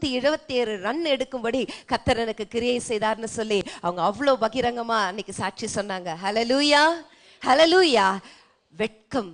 177 run எடுக்கும்படி கர்த்தர் எனக்கு கிரியை செய்தார்னு சொல்லி அவங்க அவ்வளவு பகிரங்கமா அன்னைக்கு சாட்சி சொன்னாங்க. ஹல்லேலூயா, ஹல்லேலூயா. வெட்கம்,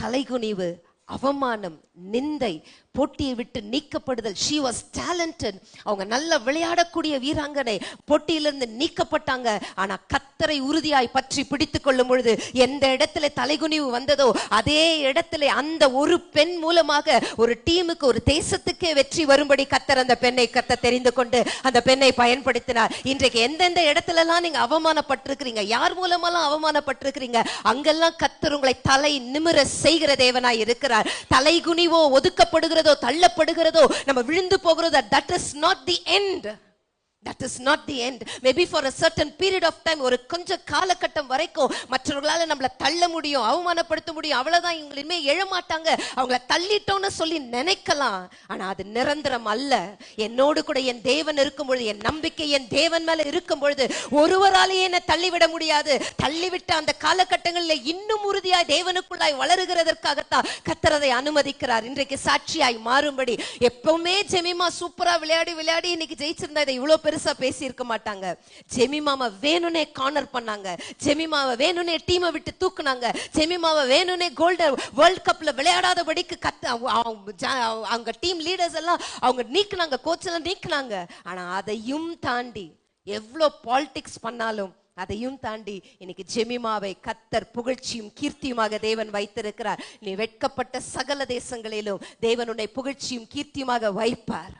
தலைகுனிவு, அவமானம், நிந்தை, போட்டியை விட்டு நீக்கப்படுதல். she was talented. அவங்க நல்ல விளையாடக்கூடிய வீராங்கனை, போட்டியிலிருந்து நீக்கப்பட்டாங்க. ஆனா கர்த்தரை உறுதியாய் பற்றி பிடித்துக் கொள்ளும் பொழுது எந்த இடத்துல தலைகுனிவு வந்ததோ அதே இடத்துல அந்த ஒரு பெண் மூலமாக ஒரு டீமுக்கு, ஒரு தேசத்துக்கே வெற்றி வரும்படி கர்த்தர் அந்த பெண்ணை தெரிந்து கொண்டு அந்த பெண்ணை பயன்படுத்தினார். இன்றைக்கு எந்தெந்த இடத்துல எல்லாம் நீங்க அவமானப்பட்டிருக்கிறீங்க, யார் மூலமெல்லாம் அவமானப்பட்டிருக்கிறீங்க, அங்கெல்லாம் கர்த்தர் உங்களை தலை நிமிர செய்கிற தேவனாய் இருக்கிறார். தலைகுனிவோ, ஒதுக்கப்படுகிறதோ, தள்ளப்படுகிறதோ, நம்ம விழுந்து போகிறதோ, that is not the end. That is not the end. Maybe for a certain period of time, ஒரு கொஞ்ச காலகட்டம் வரைக்கும் மற்றவர்களால நம்மள தள்ள முடியும், அவமானப்படுத்த முடியும், அவ்வளவுதான், இவங்களுமே எழமாட்டாங்க, அவங்கள தள்ளிட்டோம்னு சொல்லி நினைக்கலாம். ஆனா அது நிரந்தரம் அல்ல. என்னோடு கூட என் தேவன் இருக்கும் பொழுது, என் நம்பிக்கை என் தேவன் மேல இருக்கும் பொழுது ஒருவராலேயே என்ன தள்ளிவிட முடியாது. தள்ளிவிட்ட அந்த காலகட்டங்களில் இன்னும் உறுதியாய் தேவனுக்குள்ளாய் வளருகிறதற்காகத்தான் கர்த்தர் அதை அனுமதிக்கிறார். இன்றைக்கு சாட்சியாய் மாறும்படி. எப்பவுமே ஜெமிமா சூப்பரா விளையாடி இன்னைக்கு ஜெயிச்சிருந்தா இதை இவ்வளவு பெருசா பேசி இருக்க மாட்டாங்க. ஜெமிமாவை வேணுனே கார்னர் பண்ணாங்க, ஜெமிமாவை வேணுனே டீமை விட்டு தூக்குனாங்க, ஜெமிமாவை வேணுனே கோல்டன் வேர்ல்ட் கப்ல விளையாடாதபடிக்கு அவங்க டீம் லீடர்ஸ் எல்லாம் அவங்க நீக்குனாங்க, கோச் எல்லாம் நீக்குனாங்க. ஆனா அதையும் தாண்டி எவ்வளவு பாலிடிக்ஸ் பண்ணாலும் அதையும் தாண்டி இன்னைக்கு ஜெமிமாவை கர்த்தர் புகழ்ச்சியும் கீர்த்தியுமாக தேவன் வைத்திருக்கிறார். நீ வெட்கப்பட்ட சகல தேசங்களிலும் தேவன் உன்னை புகழ்ச்சியும் கீர்த்தியுமாக வைப்பார்.